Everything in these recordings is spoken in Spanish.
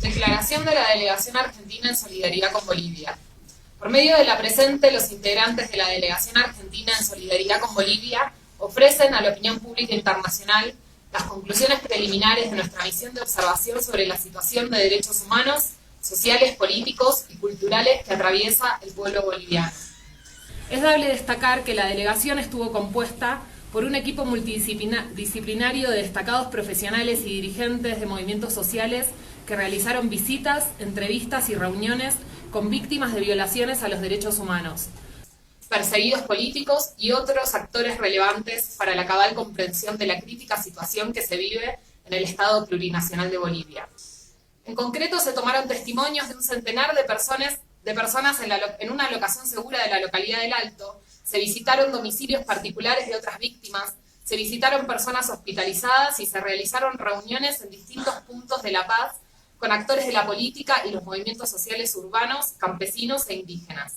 Declaración de la Delegación Argentina en solidaridad con Bolivia. Por medio de la presente, los integrantes de la Delegación Argentina en solidaridad con Bolivia ofrecen a la opinión pública internacional las conclusiones preliminares de nuestra misión de observación sobre la situación de derechos humanos, sociales, políticos y culturales que atraviesa el pueblo boliviano. Es dable destacar que la delegación estuvo compuesta por un equipo multidisciplinario de destacados profesionales y dirigentes de movimientos sociales que realizaron visitas, entrevistas y reuniones con víctimas de violaciones a los derechos humanos, perseguidos políticos y otros actores relevantes para la cabal comprensión de la crítica situación que se vive en el Estado plurinacional de Bolivia. En concreto, se tomaron testimonios de un centenar de personas en una locación segura de la localidad del Alto, se visitaron domicilios particulares de otras víctimas, se visitaron personas hospitalizadas y se realizaron reuniones en distintos puntos de La Paz con actores de la política y los movimientos sociales urbanos, campesinos e indígenas.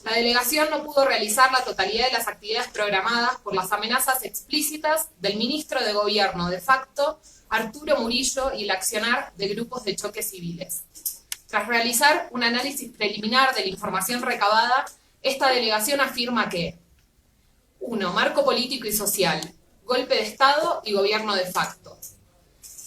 La delegación no pudo realizar la totalidad de las actividades programadas por las amenazas explícitas del ministro de Gobierno de facto, Arturo Murillo, y el accionar de grupos de choques civiles. Tras realizar un análisis preliminar de la información recabada, esta delegación afirma que 1. Marco político y social, golpe de Estado y gobierno de facto.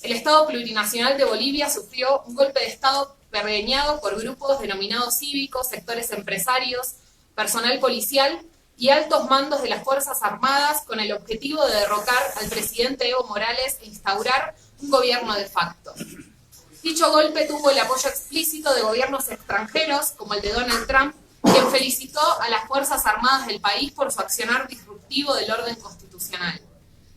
El Estado plurinacional de Bolivia sufrió un golpe de Estado pergeñado por grupos denominados cívicos, sectores empresarios, personal policial y altos mandos de las Fuerzas Armadas con el objetivo de derrocar al presidente Evo Morales e instaurar un gobierno de facto. Dicho golpe tuvo el apoyo explícito de gobiernos extranjeros, como el de Donald Trump, quien felicitó a las Fuerzas Armadas del país por su accionar disruptivo del orden constitucional.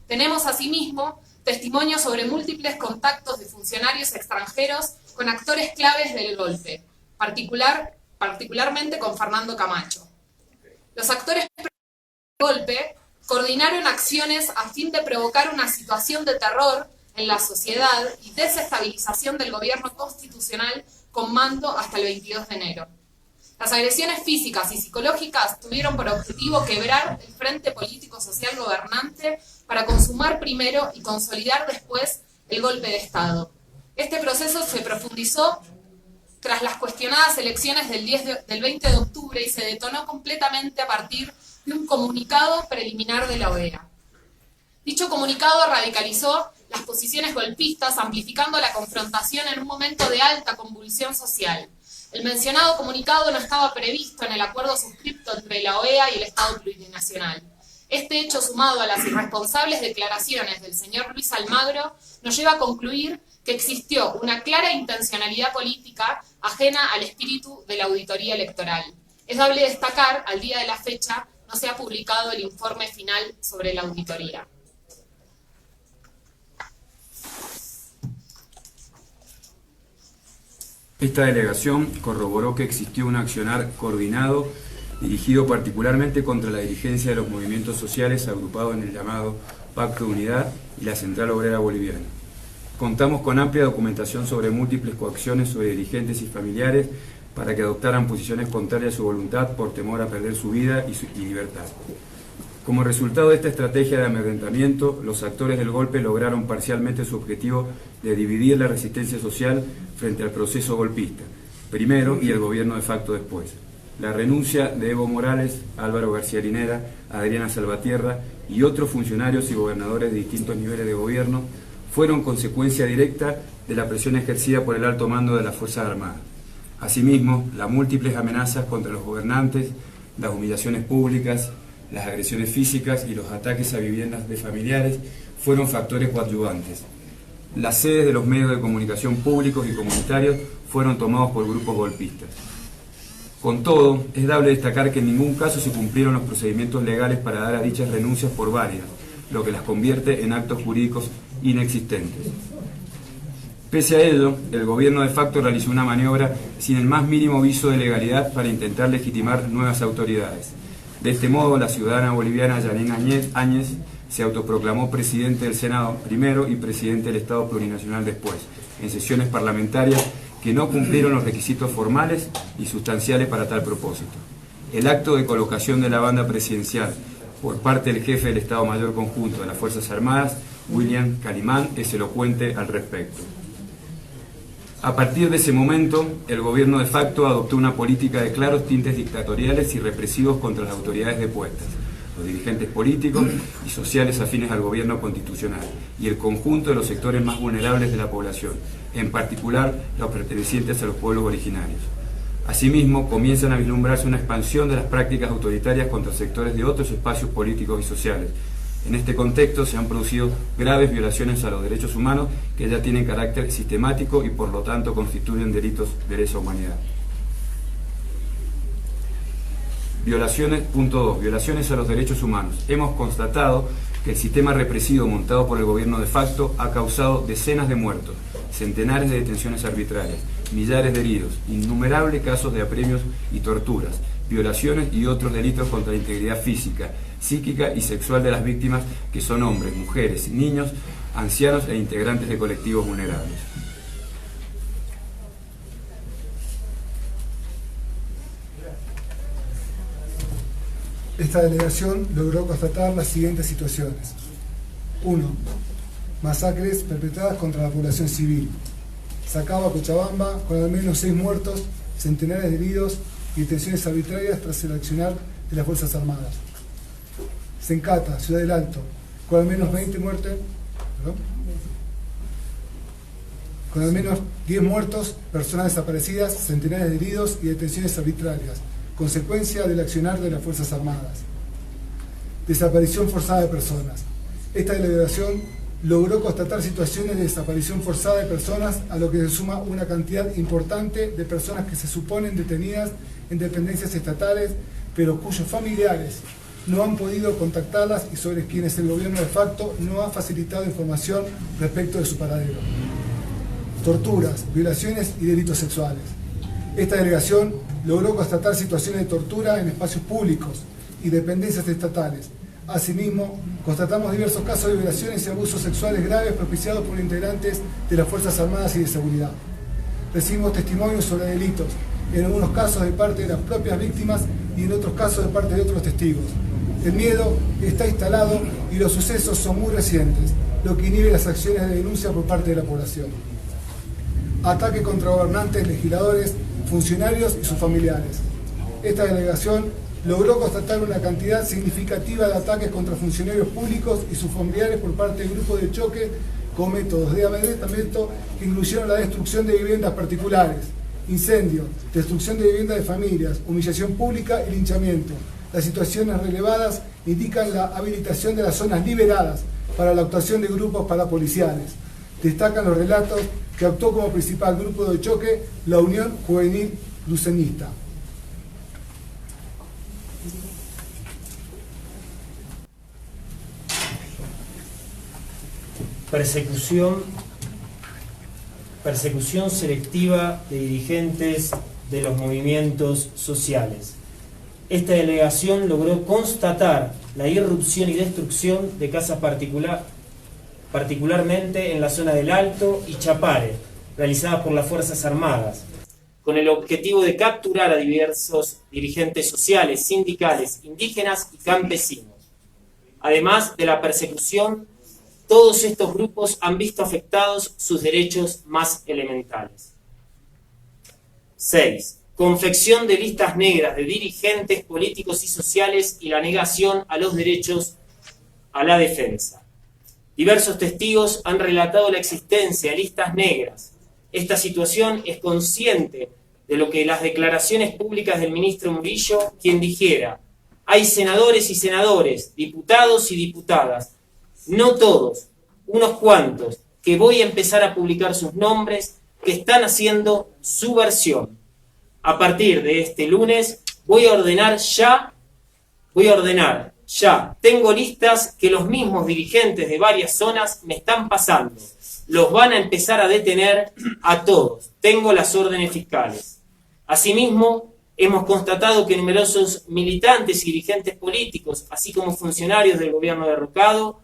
Tenemos asimismo testimonios sobre múltiples contactos de funcionarios extranjeros con actores claves del golpe, particularmente con Fernando Camacho. Los actores del golpe coordinaron acciones a fin de provocar una situación de terror en la sociedad y desestabilización del gobierno constitucional con mando hasta el 22 de enero. Las agresiones físicas y psicológicas tuvieron por objetivo quebrar el frente político-social gobernante para consumar primero y consolidar después el golpe de Estado. Este proceso se profundizó tras las cuestionadas elecciones del 20 de octubre y se detonó completamente a partir de un comunicado preliminar de la OEA. Dicho comunicado radicalizó las posiciones golpistas, amplificando la confrontación en un momento de alta convulsión social. El mencionado comunicado no estaba previsto en el acuerdo suscripto entre la OEA y el Estado plurinacional. Este hecho, sumado a las irresponsables declaraciones del señor Luis Almagro, nos lleva a concluir que existió una clara intencionalidad política ajena al espíritu de la auditoría electoral. Es dable destacar, al día de la fecha, no se ha publicado el informe final sobre la auditoría. Esta delegación corroboró que existió un accionar coordinado dirigido particularmente contra la dirigencia de los movimientos sociales agrupados en el llamado Pacto de Unidad y la Central Obrera Boliviana. Contamos con amplia documentación sobre múltiples coacciones sobre dirigentes y familiares para que adoptaran posiciones contrarias a su voluntad por temor a perder su vida y libertad. Como resultado de esta estrategia de amedrentamiento, los actores del golpe lograron parcialmente su objetivo de dividir la resistencia social frente al proceso golpista, primero, y el gobierno de facto después. La renuncia de Evo Morales, Álvaro García Linera, Adriana Salvatierra y otros funcionarios y gobernadores de distintos niveles de gobierno fueron consecuencia directa de la presión ejercida por el alto mando de las Fuerzas Armadas. Asimismo, las múltiples amenazas contra los gobernantes, las humillaciones públicas, las agresiones físicas y los ataques a viviendas de familiares fueron factores coadyuvantes. Las sedes de los medios de comunicación públicos y comunitarios fueron tomados por grupos golpistas. Con todo, es dable destacar que en ningún caso se cumplieron los procedimientos legales para dar a dichas renuncias por válidas, lo que las convierte en actos jurídicos inexistentes. Pese a ello, el gobierno de facto realizó una maniobra sin el más mínimo viso de legalidad para intentar legitimar nuevas autoridades. De este modo, la ciudadana boliviana Yanina Áñez se autoproclamó presidente del Senado primero y presidente del Estado plurinacional después, en sesiones parlamentarias que no cumplieron los requisitos formales y sustanciales para tal propósito. El acto de colocación de la banda presidencial por parte del jefe del Estado Mayor Conjunto de las Fuerzas Armadas, William Calimán, es elocuente al respecto. A partir de ese momento, el gobierno de facto adoptó una política de claros tintes dictatoriales y represivos contra las autoridades depuestas, los dirigentes políticos y sociales afines al gobierno constitucional y el conjunto de los sectores más vulnerables de la población, en particular los pertenecientes a los pueblos originarios. Asimismo, comienzan a vislumbrarse una expansión de las prácticas autoritarias contra sectores de otros espacios políticos y sociales. En este contexto se han producido graves violaciones a los derechos humanos que ya tienen carácter sistemático y por lo tanto constituyen delitos de lesa humanidad. Violaciones, punto 2. Violaciones a los derechos humanos. Hemos constatado que el sistema represivo montado por el gobierno de facto ha causado decenas de muertos, centenares de detenciones arbitrarias, millares de heridos, innumerables casos de apremios y torturas, violaciones y otros delitos contra la integridad física, psíquica y sexual de las víctimas, que son hombres, mujeres, niños, ancianos e integrantes de colectivos vulnerables. Esta delegación logró constatar las siguientes situaciones. 1. Masacres perpetradas contra la población civil. Sacaba, Cochabamba, con al menos 6 muertos, centenares de heridos y detenciones arbitrarias tras el accionar de las Fuerzas Armadas. Sencata, Ciudad del Alto, con al menos 20 muertes, con al menos 10 muertos, personas desaparecidas, centenares de heridos y detenciones arbitrarias, consecuencia del accionar de las Fuerzas Armadas. Desaparición forzada de personas. Esta delegación logró constatar situaciones de desaparición forzada de personas, a lo que se suma una cantidad importante de personas que se suponen detenidas en dependencias estatales, pero cuyos familiares no han podido contactarlas y sobre quienes el gobierno de facto no ha facilitado información respecto de su paradero. Torturas, violaciones y delitos sexuales. Esta delegación logró constatar situaciones de tortura en espacios públicos y dependencias estatales. Asimismo, constatamos diversos casos de violaciones y abusos sexuales graves propiciados por integrantes de las Fuerzas Armadas y de Seguridad. Recibimos testimonios sobre delitos, en algunos casos de parte de las propias víctimas y en otros casos de parte de otros testigos. El miedo está instalado y los sucesos son muy recientes, lo que inhibe las acciones de denuncia por parte de la población. Ataque contra gobernantes, legisladores, funcionarios y sus familiares. Esta delegación logró constatar una cantidad significativa de ataques contra funcionarios públicos y sus familiares por parte de grupos de choque con métodos de amedrentamiento que incluyeron la destrucción de viviendas particulares, incendios, destrucción de viviendas de familias, humillación pública y linchamiento. Las situaciones relevadas indican la habilitación de las zonas liberadas para la actuación de grupos parapoliciales. Destacan los relatos que actuó como principal grupo de choque la Unión Juvenil Lucenista. Persecución selectiva de dirigentes de los movimientos sociales. Esta delegación logró constatar la irrupción y destrucción de casas particularmente en la zona del Alto y Chapare, realizadas por las Fuerzas Armadas, con el objetivo de capturar a diversos dirigentes sociales, sindicales, indígenas y campesinos. Además de la persecución, todos estos grupos han visto afectados sus derechos más elementales. 6. Confección de listas negras de dirigentes políticos y sociales y la negación a los derechos a la defensa. Diversos testigos han relatado la existencia de listas negras. Esta situación es consciente de lo que las declaraciones públicas del ministro Murillo, quien dijera: hay senadores y senadores, diputados y diputadas, no todos, unos cuantos, que voy a empezar a publicar sus nombres, que están haciendo su versión. A partir de este lunes voy a ordenar ya, tengo listas que los mismos dirigentes de varias zonas me están pasando. Los van a empezar a detener a todos. Tengo las órdenes fiscales. Asimismo, hemos constatado que numerosos militantes y dirigentes políticos, así como funcionarios del gobierno derrocado,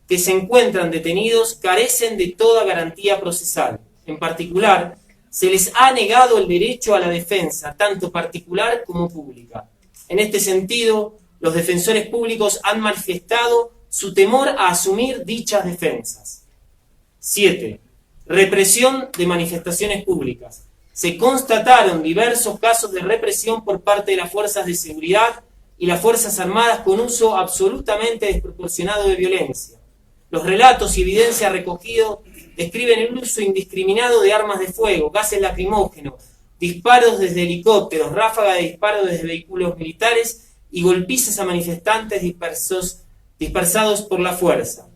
que se encuentran detenidos, carecen de toda garantía procesal. En particular, se les ha negado el derecho a la defensa, tanto particular como pública. En este sentido, los defensores públicos han manifestado su temor a asumir dichas defensas. 7. Represión de manifestaciones públicas. Se constataron diversos casos de represión por parte de las fuerzas de seguridad y las Fuerzas Armadas con uso absolutamente desproporcionado de violencia. Los relatos y evidencia recogidos describen el uso indiscriminado de armas de fuego, gases lacrimógenos, disparos desde helicópteros, ráfagas de disparos desde vehículos militares y golpizas a manifestantes dispersados por la fuerza.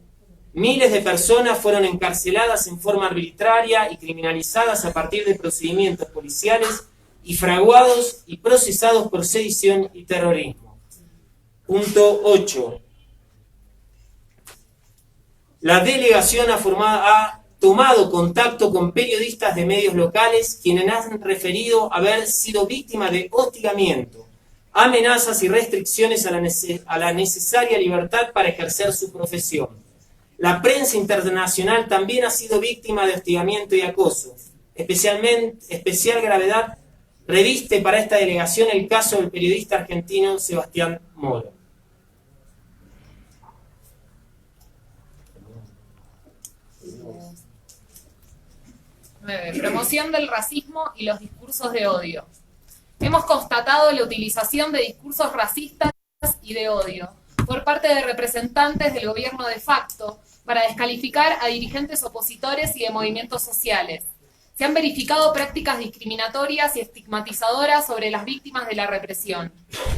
Miles de personas fueron encarceladas en forma arbitraria y criminalizadas a partir de procedimientos policiales y fraguados y procesados por sedición y terrorismo. Punto 8. La delegación ha tomado contacto con periodistas de medios locales quienes han referido haber sido víctimas de hostigamiento, amenazas y restricciones a la necesaria libertad para ejercer su profesión. La prensa internacional también ha sido víctima de hostigamiento y acoso. Especial gravedad reviste para esta delegación el caso del periodista argentino Sebastián Moro. Promoción del racismo y los discursos de odio. Hemos constatado la utilización de discursos racistas y de odio por parte de representantes del gobierno de facto para descalificar a dirigentes opositores y de movimientos sociales. Se han verificado prácticas discriminatorias y estigmatizadoras sobre las víctimas de la represión.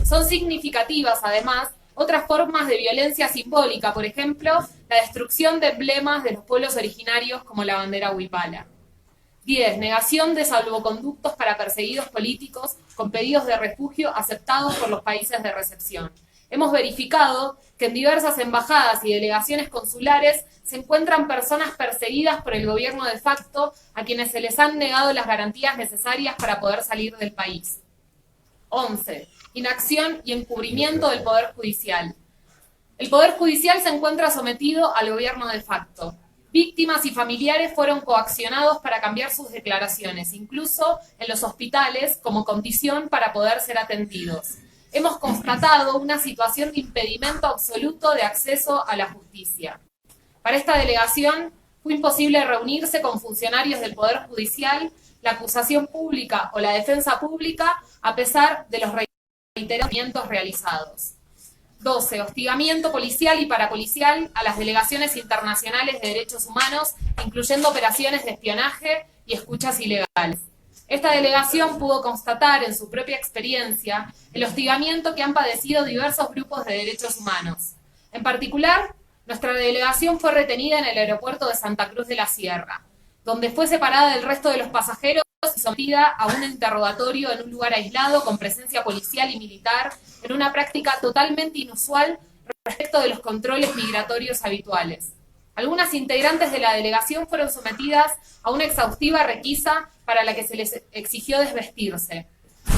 Son significativas, además, otras formas de violencia simbólica, por ejemplo, la destrucción de emblemas de los pueblos originarios como la bandera huipala. 10. Negación de salvoconductos para perseguidos políticos con pedidos de refugio aceptados por los países de recepción. Hemos verificado que en diversas embajadas y delegaciones consulares se encuentran personas perseguidas por el gobierno de facto a quienes se les han negado las garantías necesarias para poder salir del país. 11. Inacción y encubrimiento del Poder Judicial. El Poder Judicial se encuentra sometido al gobierno de facto. Víctimas y familiares fueron coaccionados para cambiar sus declaraciones, incluso en los hospitales, como condición para poder ser atendidos. Hemos constatado una situación de impedimento absoluto de acceso a la justicia. Para esta delegación fue imposible reunirse con funcionarios del Poder Judicial, la acusación pública o la defensa pública, a pesar de los reiterados realizados. 12. Hostigamiento policial y parapolicial a las delegaciones internacionales de derechos humanos, incluyendo operaciones de espionaje y escuchas ilegales. Esta delegación pudo constatar en su propia experiencia el hostigamiento que han padecido diversos grupos de derechos humanos. En particular, nuestra delegación fue retenida en el aeropuerto de Santa Cruz de la Sierra, donde fue separada del resto de los pasajeros y sometida a un interrogatorio en un lugar aislado con presencia policial y militar, en una práctica totalmente inusual respecto de los controles migratorios habituales. Algunas integrantes de la delegación fueron sometidas a una exhaustiva requisa para la que se les exigió desvestirse.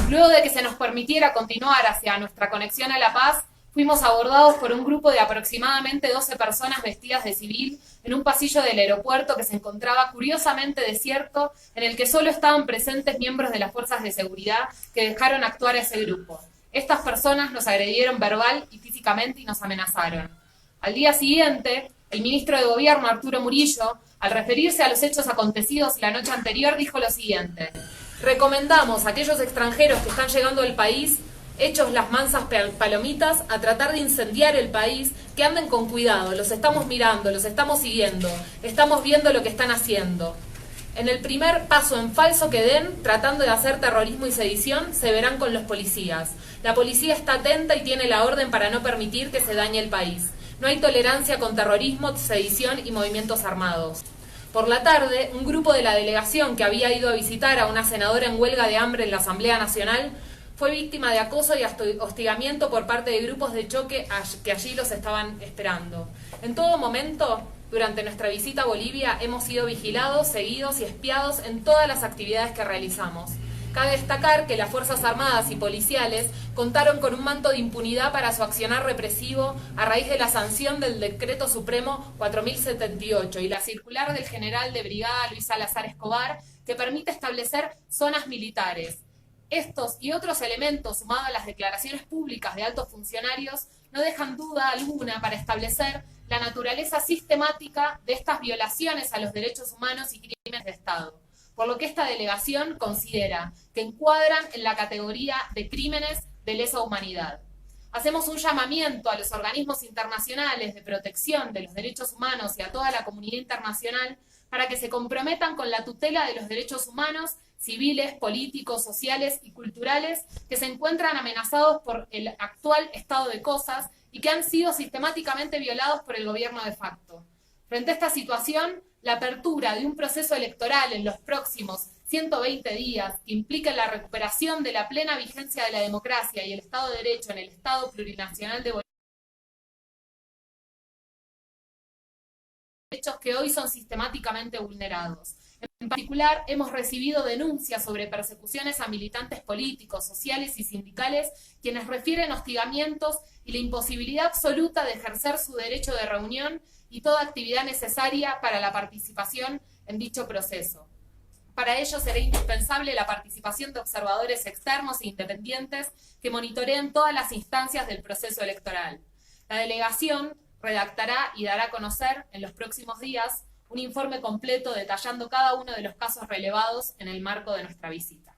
Luego de que se nos permitiera continuar hacia nuestra conexión a La Paz, fuimos abordados por un grupo de aproximadamente 12 personas vestidas de civil en un pasillo del aeropuerto que se encontraba curiosamente desierto, en el que solo estaban presentes miembros de las fuerzas de seguridad que dejaron actuar a ese grupo. Estas personas nos agredieron verbal y físicamente y nos amenazaron. Al día siguiente, el ministro de Gobierno, Arturo Murillo, al referirse a los hechos acontecidos la noche anterior, dijo lo siguiente: recomendamos a aquellos extranjeros que están llegando al país, hechos las mansas palomitas, a tratar de incendiar el país, que anden con cuidado, los estamos mirando, los estamos siguiendo, estamos viendo lo que están haciendo. En el primer paso en falso que den, tratando de hacer terrorismo y sedición, se verán con los policías. La policía está atenta y tiene la orden para no permitir que se dañe el país. No hay tolerancia con terrorismo, sedición y movimientos armados. Por la tarde, un grupo de la delegación que había ido a visitar a una senadora en huelga de hambre en la Asamblea Nacional fue víctima de acoso y hostigamiento por parte de grupos de choque que allí los estaban esperando. En todo momento, durante nuestra visita a Bolivia, hemos sido vigilados, seguidos y espiados en todas las actividades que realizamos. Cabe destacar que las Fuerzas Armadas y policiales contaron con un manto de impunidad para su accionar represivo a raíz de la sanción del Decreto Supremo 4078 y la circular del general de brigada Luis Salazar Escobar, que permite establecer zonas militares. Estos y otros elementos, sumados a las declaraciones públicas de altos funcionarios, no dejan duda alguna para establecer la naturaleza sistemática de estas violaciones a los derechos humanos y crímenes de Estado, por lo que esta delegación considera que encuadran en la categoría de crímenes de lesa humanidad. Hacemos un llamamiento a los organismos internacionales de protección de los derechos humanos y a toda la comunidad internacional para que se comprometan con la tutela de los derechos humanos, civiles, políticos, sociales y culturales que se encuentran amenazados por el actual estado de cosas y que han sido sistemáticamente violados por el gobierno de facto. Frente a esta situación, la apertura de un proceso electoral en los próximos 120 días, que implica la recuperación de la plena vigencia de la democracia y el Estado de Derecho en el Estado plurinacional de Bolivia, derechos que hoy son sistemáticamente vulnerados. En particular, hemos recibido denuncias sobre persecuciones a militantes políticos, sociales y sindicales, quienes refieren hostigamientos y la imposibilidad absoluta de ejercer su derecho de reunión y toda actividad necesaria para la participación en dicho proceso. Para ello será indispensable la participación de observadores externos e independientes que monitoreen todas las instancias del proceso electoral. La delegación redactará y dará a conocer en los próximos días un informe completo detallando cada uno de los casos relevados en el marco de nuestra visita.